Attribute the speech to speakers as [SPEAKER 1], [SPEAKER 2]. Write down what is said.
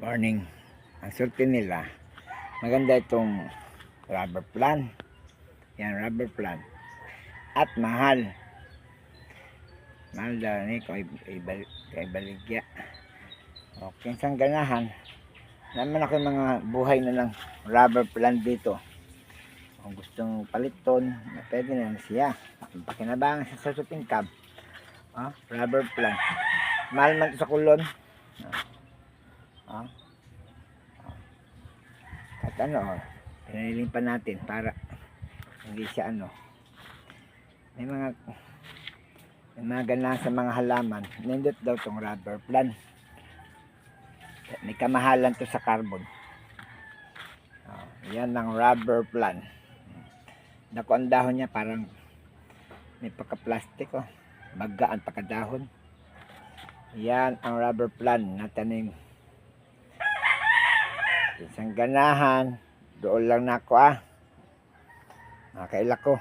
[SPEAKER 1] Morning. Ang surti nila, maganda itong rubber plant. Yan, rubber plant. At mahal. Mahal daw ni kay baligya. Okay, isang ganahan. Naman ako mga buhay na ng rubber plant dito. Kung gustong paliton, pwede na siya. Pakinabangan sa susuting cab. Rubber plant. Mahal man sa kulon. At pinililing pa natin para hindi siya may mga ganahan sa mga halaman. Nindot daw tong rubber plant. May kamahalan to sa carbon. Yan ang rubber plant. Naku, ang dahon niya parang may pagka-plastic. Magaan pagkadahon. Yan ang rubber plant na tanim. Isang ganahan. Doon lang na ako. Nakaila ko.